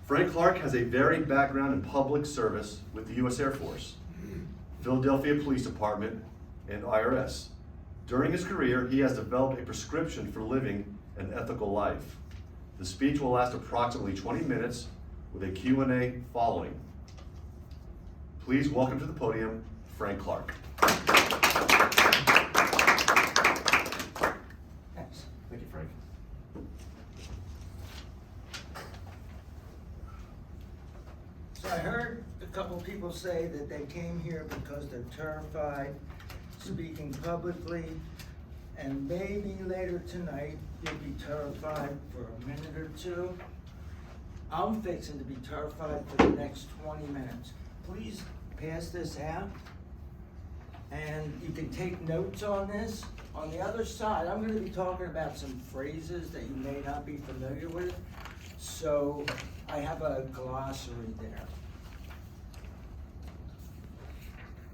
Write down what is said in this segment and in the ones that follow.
Frank Clark has a varied background in public service with the U.S. Air Force, Philadelphia Police Department, and IRS. During his career, he has developed a prescription for living an ethical life. The speech will last approximately 20 minutes with a Q&A following. Please welcome to the podium, Frank Clark. Thanks. Thank you, Frank. So I heard a couple people say that they came here because they're terrified speaking publicly, and maybe later tonight you'll be terrified for a minute or two. I'm fixing to be terrified for the next 20 minutes. Please pass this out, and you can take notes on this. On the other side, I'm going to be talking about some phrases that you may not be familiar with, so I have a glossary there.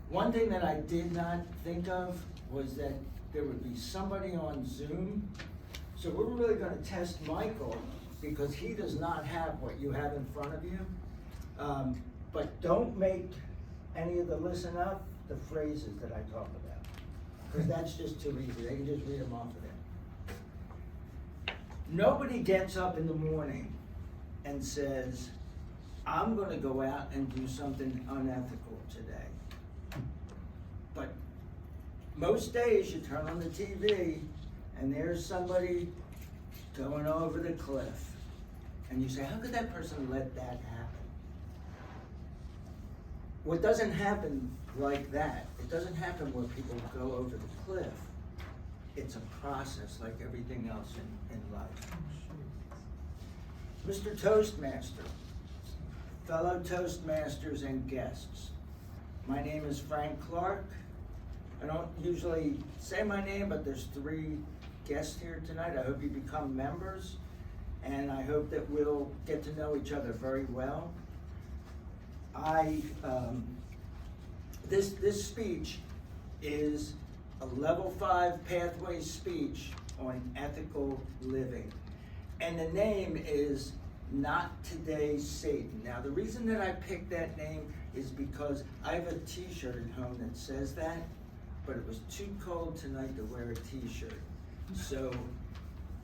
One thing that I did not think of was that there would be somebody on Zoom. So we're really going to test Michael because he does not have what you have in front of you. But don't make any of the listen up the phrases that I talk about, because that's just too easy. They can just read them off of there. Nobody gets up in the morning and says, I'm going to go out and do something unethical today. But most days you turn on the TV and there's somebody going over the cliff. And you say, how could that person let that happen? What doesn't happen like that, it doesn't happen where people go over the cliff. It's a process like everything else in life. Mr. Toastmaster, fellow Toastmasters and guests, my name is Frank Clark. I don't usually say my name, but there's 3 guests here tonight. I hope you become members, and I hope that we'll get to know each other very well. This speech is a level 5 pathway speech on ethical living. And the name is Not Today's Satan. Now, the reason that I picked that name is because I have a t-shirt at home that says that, but it was too cold tonight to wear a t-shirt. So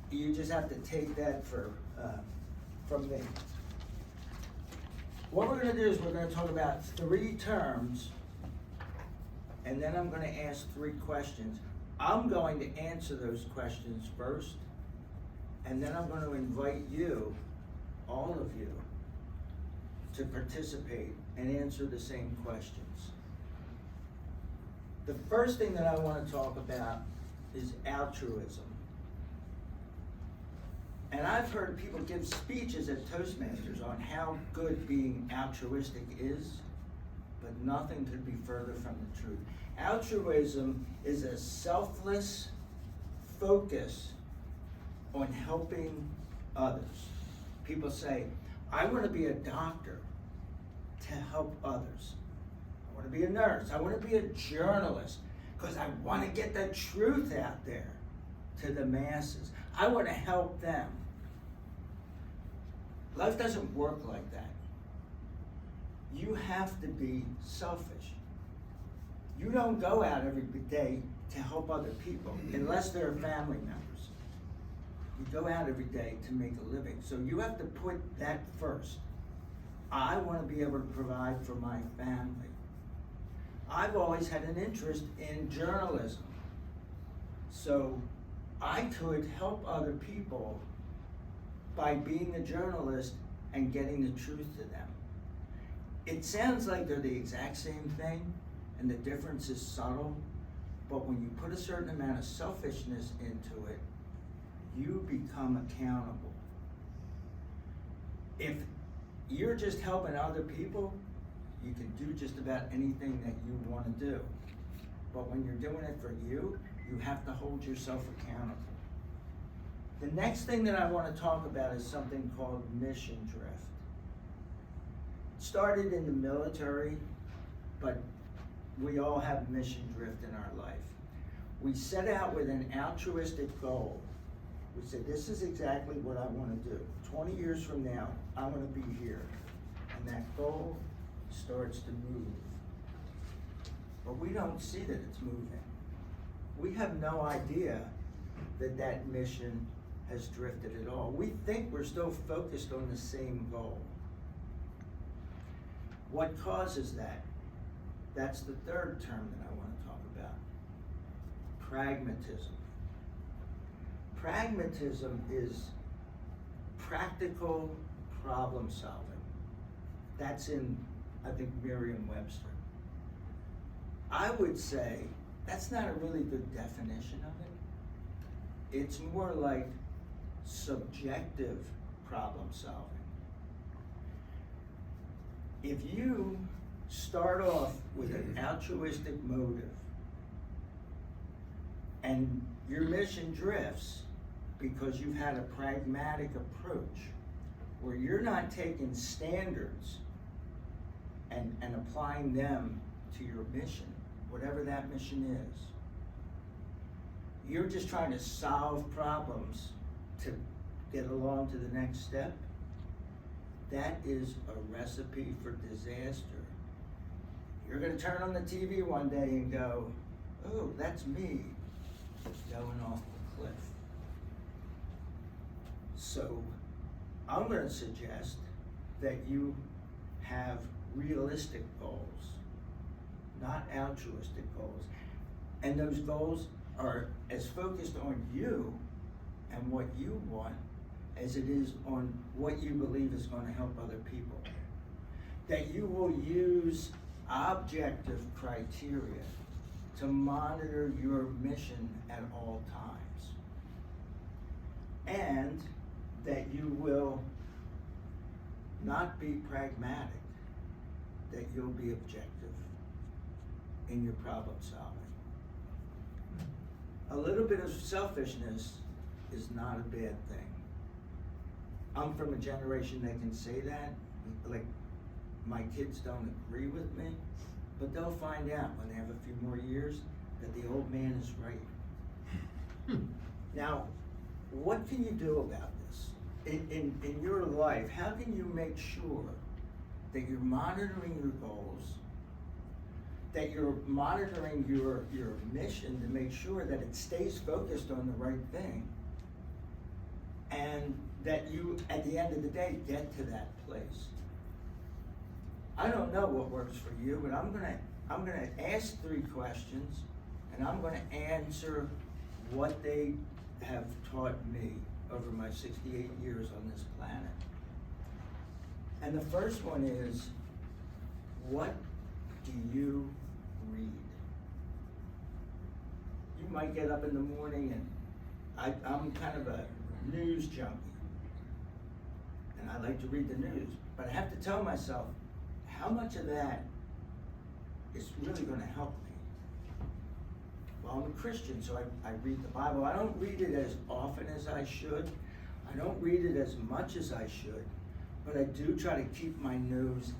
you just have to take that from me. What we're going to do is we're going to talk about 3 terms, and then I'm going to ask 3 questions. I'm going to answer those questions first, and then I'm going to invite you, all of you, to participate and answer the same questions. The first thing that I want to talk about is altruism. And I've heard people give speeches at Toastmasters on how good being altruistic is, but nothing could be further from the truth. Altruism is a selfless focus on helping others. People say, I want to be a doctor to help others. I want to be a nurse. I want to be a journalist because I want to get the truth out there to the masses. I want to help them. Life doesn't work like that. You have to be selfish. You don't go out every day to help other people unless they're family members. You go out every day to make a living. So you have to put that first. I want to be able to provide for my family. I've always had an interest in journalism. So I could help other people by being a journalist and getting the truth to them. It sounds like they're the exact same thing, and the difference is subtle, but when you put a certain amount of selfishness into it, you become accountable. If you're just helping other people, you can do just about anything that you want to do. But when you're doing it for you, you have to hold yourself accountable. The next thing that I want to talk about is something called mission drift. It started in the military, but we all have mission drift in our life. We set out with an altruistic goal, We said, this is exactly what I wanna do. 20 years from now, I wanna be here. And that goal starts to move. But we don't see that it's moving. We have no idea that that mission has drifted at all. We think we're still focused on the same goal. What causes that? That's the third term that I want to talk about. Pragmatism. Pragmatism is practical problem solving. That's in, I think, Merriam-Webster. I would say that's not a really good definition of it. It's more like subjective problem solving. If you start off with an altruistic motive and your mission drifts because you've had a pragmatic approach where you're not taking standards and applying them to your mission, whatever that mission is, you're just trying to solve problems to get along to the next step, that is a recipe for disaster. You're gonna turn on the TV one day and go, oh, that's me going off the cliff. So I'm gonna suggest that you have realistic goals, not altruistic goals. And those goals are as focused on you and what you want as it is on what you believe is going to help other people. That you will use objective criteria to monitor your mission at all times. And that you will not be pragmatic, that you'll be objective in your problem solving. A little bit of selfishness is not a bad thing. I'm from a generation that can say that. Like, my kids don't agree with me, but they'll find out when they have a few more years that the old man is right. Now, what can you do about this? In your life, how can you make sure that you're monitoring your goals, that you're monitoring your mission to make sure that it stays focused on the right thing, and that you, at the end of the day, get to that place? I don't know what works for you, but I'm gonna ask 3 questions, and I'm gonna answer what they have taught me over my 68 years on this planet. And the first one is, what do you read? You might get up in the morning, and I'm kind of a news junkie, and I like to read the news, but I have to tell myself, how much of that is really going to help me? Well, I'm a Christian, so I read the Bible. I don't read it as often as I should. I don't read it as much as I should, but I do try to keep my nose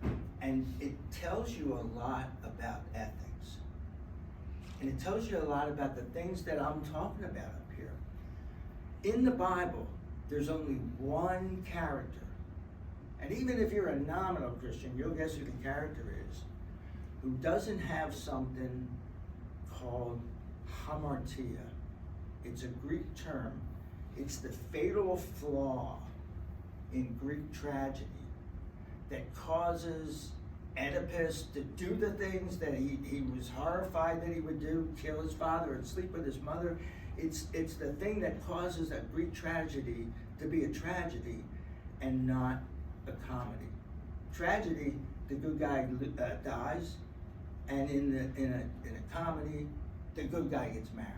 in it. And it tells you a lot about ethics. And it tells you a lot about the things that I'm talking about up here. In the Bible, there's only one character. And even if you're a nominal Christian, you'll guess who the character is, who doesn't have something called hamartia. It's a Greek term. It's the fatal flaw in Greek tragedy that causes Oedipus to do the things that he was horrified that he would do, kill his father and sleep with his mother. It's the thing that causes a Greek tragedy to be a tragedy and not a comedy. Tragedy, the good guy dies, and in a comedy, the good guy gets married.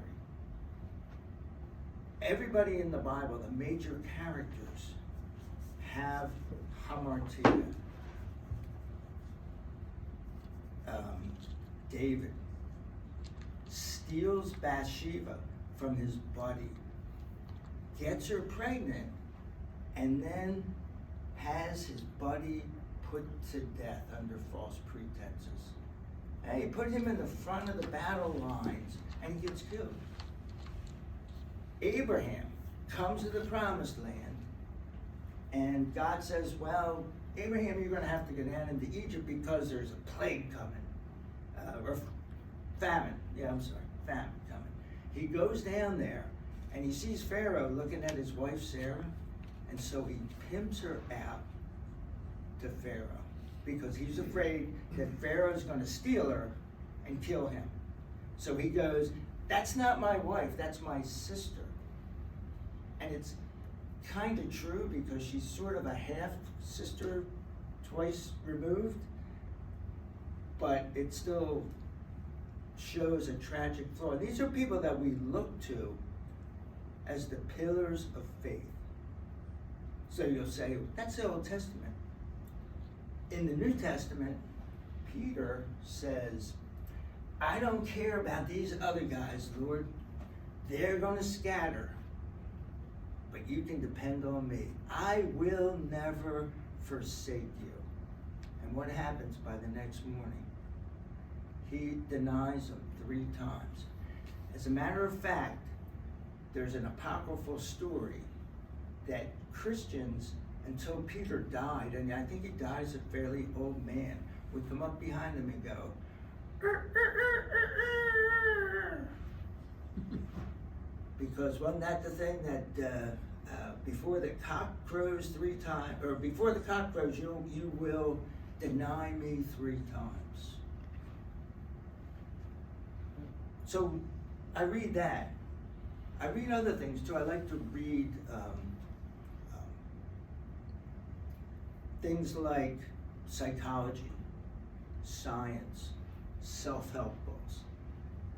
Everybody in the Bible, the major characters, have hamartia. David steals Bathsheba from his buddy, gets her pregnant, and then has his buddy put to death under false pretenses. And he put him in the front of the battle lines, and he gets killed. Abraham comes to the promised land, and God says, well, Abraham, you're going to have to go down into Egypt because there's a plague coming, or famine. Yeah, I'm sorry, famine coming. He goes down there, and he sees Pharaoh looking at his wife Sarah, and so he pimps her out to Pharaoh because he's afraid that Pharaoh's going to steal her and kill him. So he goes, that's not my wife, that's my sister. And it's kind of true because she's sort of a half sister, twice removed, but it still shows a tragic flaw. These are people that we look to as the pillars of faith. So you'll say, that's the Old Testament. In the New Testament, Peter says, I don't care about these other guys, Lord. They're going to scatter. But you can depend on me. I will never forsake you. And what happens by the next morning? He denies him 3 times. As a matter of fact, there's an apocryphal story that Christians, until Peter died, and I think he died as a fairly old man, would come up behind him and go, because wasn't that the thing that before the cock crows 3 times, or before the cock crows, you will deny me 3 times. So I read that. I read other things too. I like to read things like psychology, science, self-help books.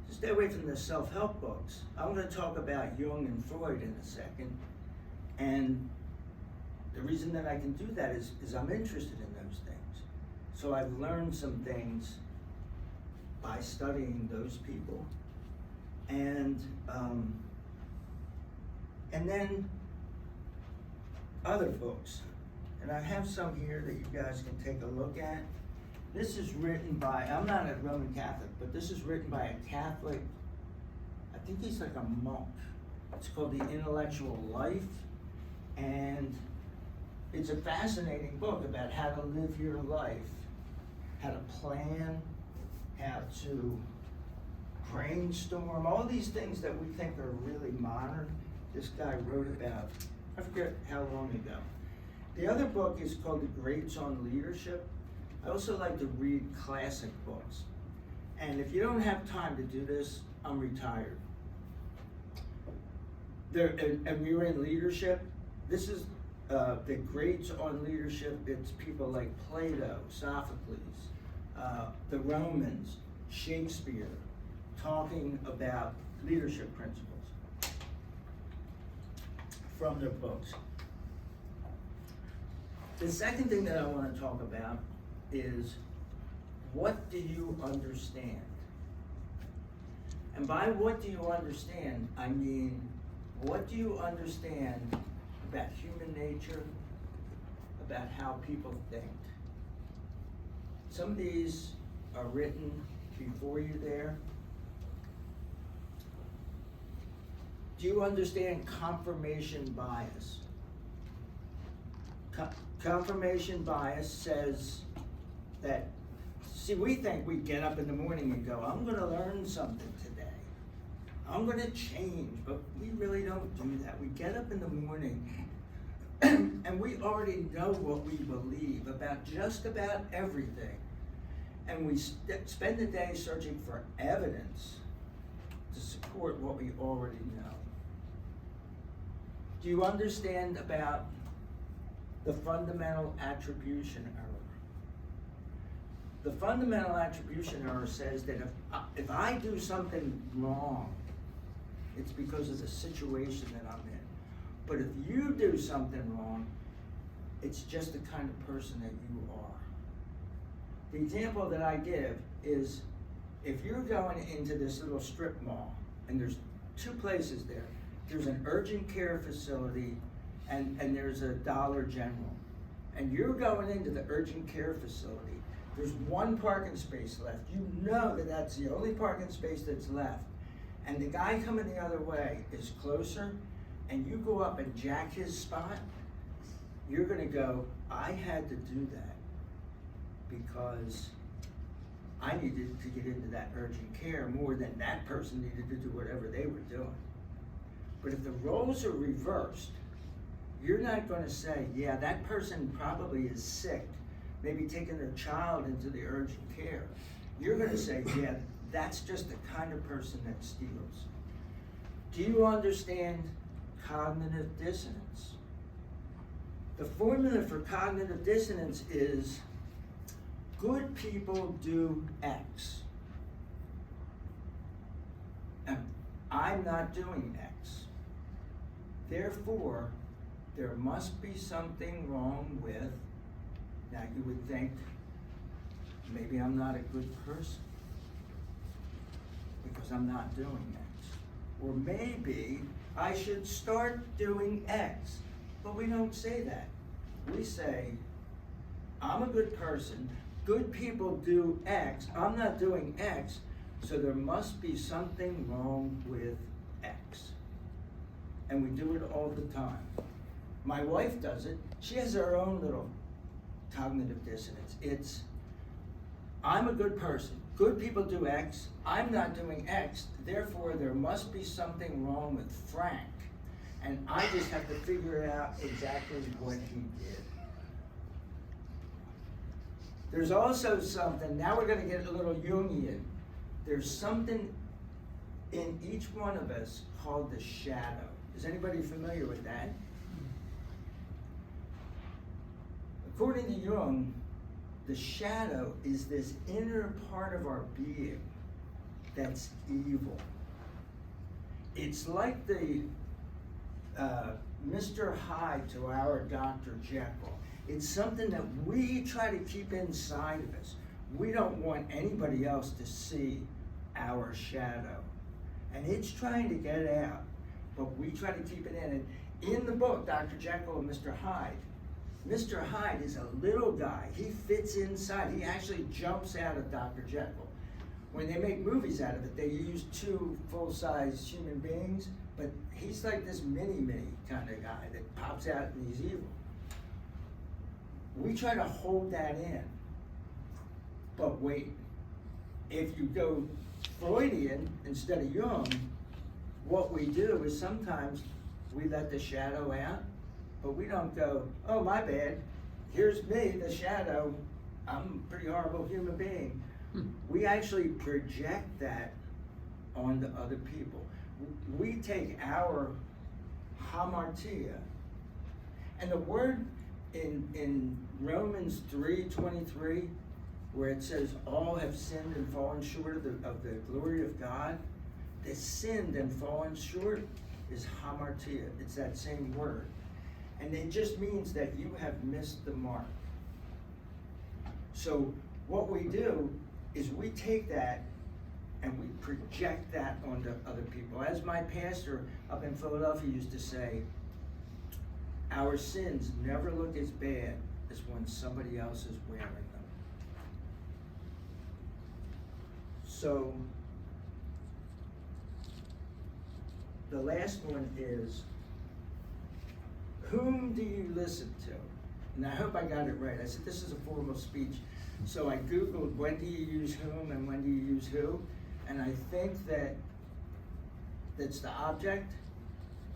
To stay away from the self-help books, I'm going to talk about Jung and Freud in a second. And the reason that I can do that is I'm interested in those things. So I've learned some things by studying those people. And then other books. And I have some here that you guys can take a look at. This is written by, I'm not a Roman Catholic, but this is written by a Catholic, I think he's like a monk. It's called The Intellectual Life. And it's a fascinating book about how to live your life, how to plan, how to brainstorm, all these things that we think are really modern. This guy wrote about, I forget how long ago. The other book is called The Greats on Leadership. I also like to read classic books. And if you don't have time to do this, I'm retired. And we were in leadership. This is The Greats on Leadership. It's people like Plato, Sophocles, the Romans, Shakespeare, talking about leadership principles from their books. The second thing that I want to talk about is, what do you understand? And by what do you understand, I mean, what do you understand about human nature, about how people think? Some of these are written before you there. Do you understand confirmation bias? Confirmation bias says that, see, we think we get up in the morning and go, I'm going to learn something today. I'm going to change, but we really don't do that. We get up in the morning and we already know what we believe about just about everything. And we spend the day searching for evidence to support what we already know. Do you understand about the fundamental attribution error? The fundamental attribution error says that if I do something wrong, it's because of the situation that I'm in. But if you do something wrong, it's just the kind of person that you are. The example that I give is, if you're going into this little strip mall, and there's 2 places there. There's an urgent care facility and there's a Dollar General. And you're going into the urgent care facility. There's 1 parking space left. You know that that's the only parking space that's left. and the guy coming the other way is closer, and you go up and jack his spot, you're gonna go, I had to do that because I needed to get into that urgent care more than that person needed to do whatever they were doing. But if the roles are reversed, you're not gonna say, yeah, that person probably is sick, maybe taking their child into the urgent care. You're gonna say, yeah, that's just the kind of person that steals. Do you understand cognitive dissonance? The formula for cognitive dissonance is good people do X. And I'm not doing X. Therefore, there must be something wrong with, now you would think, maybe I'm not a good person because I'm not doing X. Or maybe I should start doing X. But we don't say that. We say, I'm a good person, good people do X, I'm not doing X, so there must be something wrong with X. And we do it all the time. My wife does it. She has her own little cognitive dissonance. It's, I'm a good person, good people do X, I'm not doing X, therefore there must be something wrong with Frank. And I just have to figure out exactly what he did. There's also something, now we're gonna get a little Jungian. There's something in each one of us called the shadow. Is anybody familiar with that? According to Jung, the shadow is this inner part of our being that's evil. It's like the Mr. Hyde to our Dr. Jekyll. It's something that we try to keep inside of us. We don't want anybody else to see our shadow. And it's trying to get out, but we try to keep it in. And in the book, Dr. Jekyll and Mr. Hyde is a little guy. He fits inside. He actually jumps out of Dr. Jekyll. When they make movies out of it, they use two full-size human beings, but he's like this mini kind of guy that pops out and he's evil. We try to hold that in, but wait, if you go Freudian instead of Jung, what we do is sometimes we let the shadow out, but we don't go, oh, my bad, here's me, the shadow, I'm a pretty horrible human being. We actually project that onto other people. We take our hamartia, and the word in Romans 3:23, where it says all have sinned and fallen short of the glory of God, the sinned and fallen short is hamartia. It's that same word. And it just means that you have missed the mark. So what we do is we take that and we project that onto other people. As my pastor up in Philadelphia used to say, our sins never look as bad as when somebody else is wearing them. So the last one is, whom do you listen to? And I hope I got it right. I said this is a formal speech. So I Googled when do you use whom and when do you use who? And I think that that's the object.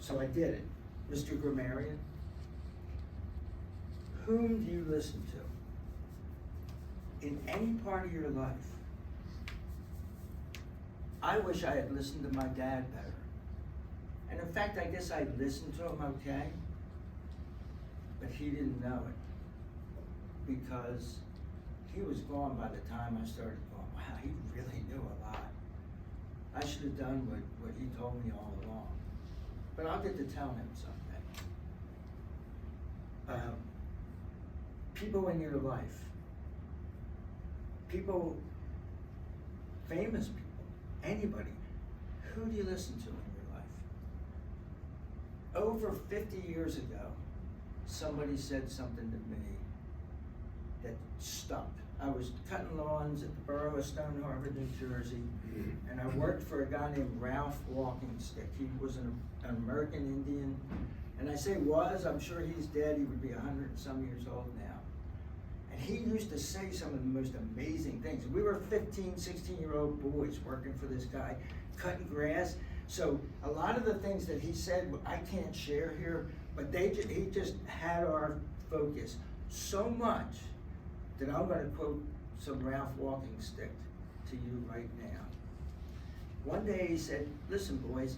So I did it. Mr. Grammarian, whom do you listen to? In any part of your life. I wish I had listened to my dad better. And in fact, I guess I listened to him okay, but he didn't know it because he was gone by the time I started going, wow, he really knew a lot. I should have done what he told me all along. But I'll get to tell him someday. People in your life, people, famous people, anybody, who do you listen to in your life? Over 50 years ago, somebody said something to me that stuck. I was cutting lawns at the borough of Stone Harbor, New Jersey, and I worked for a guy named Ralph Walkingstick. He was an American Indian, and I say was, I'm sure he's dead. He would be 100 and some years old now. And he used to say some of the most amazing things. We were 15, 16-year-old boys working for this guy, cutting grass. So a lot of the things that he said, I can't share here, but he just had our focus so much that I'm going to quote some Ralph Walkingstick to you right now. One day he said, listen boys,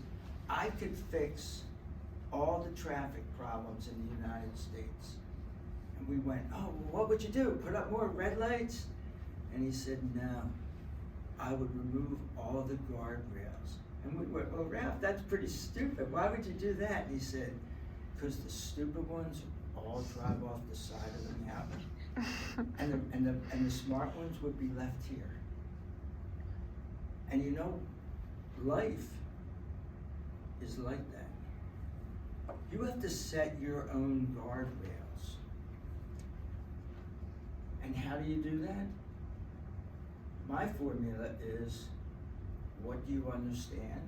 I could fix all the traffic problems in the United States. And we went, oh, well, what would you do? Put up more red lights? And he said, no, I would remove all the guardrails. And we went, well, Ralph, that's pretty stupid. Why would you do that? And he said, because the stupid ones all drive off the side of the mountain. And the smart ones would be left here. And you know, life is like that. You have to set your own guardrails. And how do you do that? My formula is, what do you understand?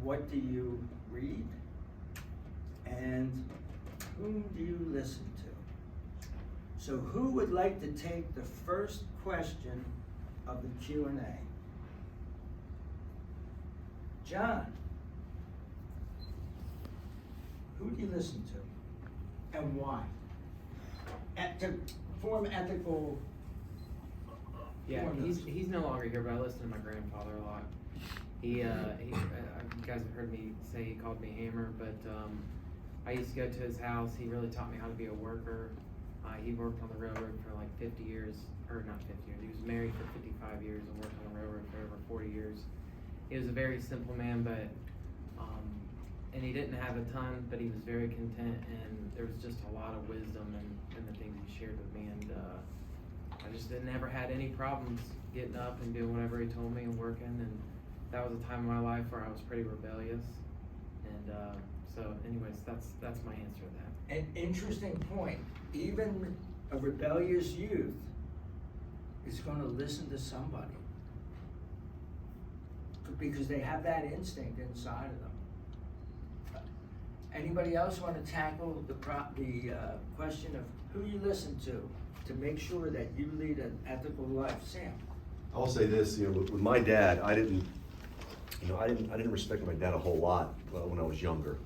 What do you read? And whom do you listen to? So who would like to take the first question of the Q&A? John, who do you listen to and why? To form ethical Yeah, formulas. he's no longer here, but I listen to my grandfather a lot. You guys have heard me say he called me Hammer, but I used to go to his house. He really taught me how to be a worker. He worked on the railroad for like 50 years, or not 50 years. He was married for 55 years and worked on the railroad for over 40 years. He was a very simple man, but and he didn't have a ton, but he was very content, and there was just a lot of wisdom in the things he shared with me, and I just never had any problems getting up and doing whatever he told me and working, and that was a time in my life where I was pretty rebellious, and so anyways, that's my answer to that. An interesting point. Even a rebellious youth is going to listen to somebody because they have that instinct inside of them. Anybody else want to tackle the question of who you listen to make sure that you lead an ethical life? Sam. I'll say this, with my dad, I didn't respect my dad a whole lot when I was younger.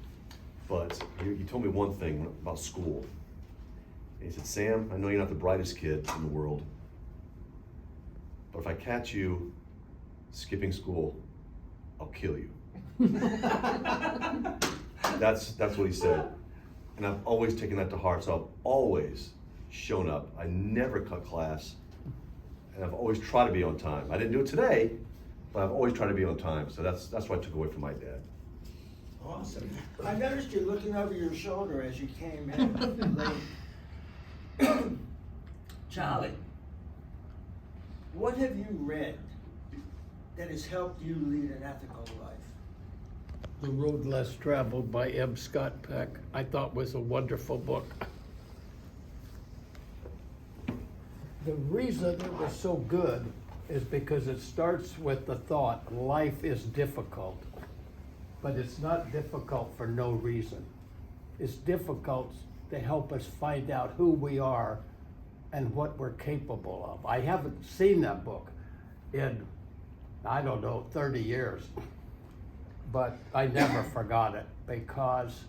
But he told me one thing about school. And he said, Sam, I know you're not the brightest kid in the world, but if I catch you skipping school, I'll kill you. That's what he said. And I've always taken that to heart, so I've always shown up. I never cut class, and I've always tried to be on time. I didn't do it today, but I've always tried to be on time, so that's what I took away from my dad. Awesome. I noticed you looking over your shoulder as you came in. Charlie, what have you read that has helped you lead an ethical life? The Road Less Traveled by M. Scott Peck, I thought was a wonderful book. The reason it was so good is because it starts with the thought, life is difficult, but it's not difficult for no reason. It's difficult to help us find out who we are and what we're capable of. I haven't seen that book in, 30 years. But I never forgot it because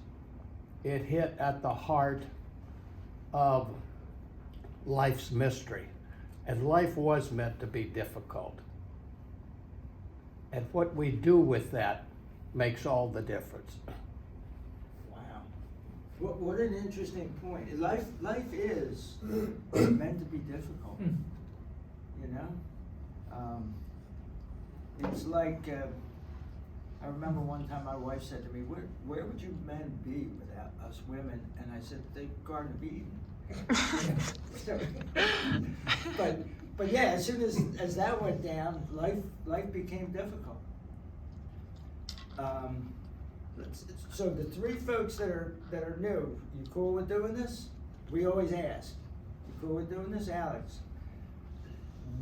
it hit at the heart of life's mystery. And life was meant to be difficult. And what we do with that makes all the difference. Wow. What an interesting point. Life is meant to be difficult. It's like, I remember one time my wife said to me, where would you men be without us women? And I said, the Garden of Eden. but yeah, as soon as that went down, life became difficult. So the three folks that are new, you cool with doing this? We always ask, you cool with doing this, Alex,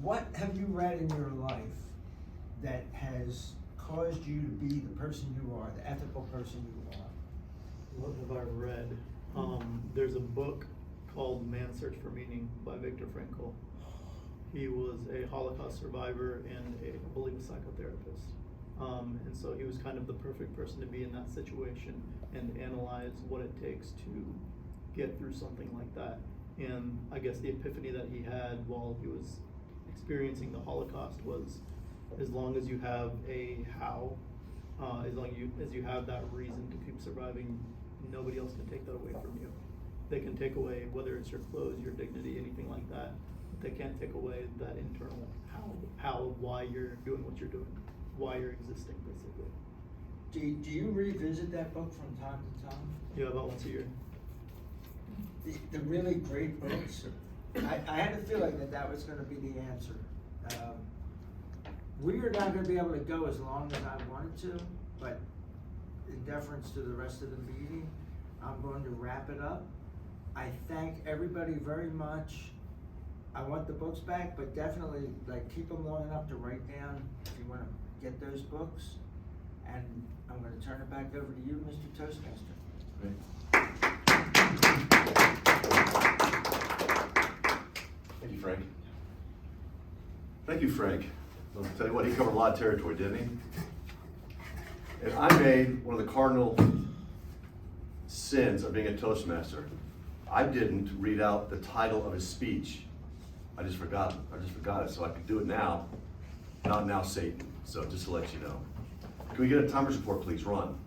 what have you read in your life that has caused you to be the person you are, the ethical person you are? What have I read? There's a book called Man's Search for Meaning by Viktor Frankl. He was a Holocaust survivor and I believe a psychotherapist. And so he was kind of the perfect person to be in that situation and analyze what it takes to get through something like that. And I guess the epiphany that he had while he was experiencing the Holocaust was, as long as you have a how, as long as you have that reason to keep surviving, nobody else can take that away from you. They can take away whether it's your clothes, your dignity, anything like that. But they can't take away that internal why you're doing what you're doing, why you're existing, basically. Do you revisit that book from time to time? Yeah, about once a year. The really great books. I had a feeling that was going to be the answer. We are not going to be able to go as long as I wanted to, but in deference to the rest of the meeting, I'm going to wrap it up. I thank everybody very much. I want the books back, but definitely keep them long enough to write down if you want to get those books. And I'm going to turn it back over to you, Mr. Toastmaster. Great. Thank you, Frank. Thank you, Frank. I'll tell you what, he covered a lot of territory, didn't he? And I made one of the cardinal sins of being a Toastmaster. I didn't read out the title of his speech. I just forgot it, so I could do it now. Not now, Satan. So just to let you know. Can we get a timer's report, please? Ron.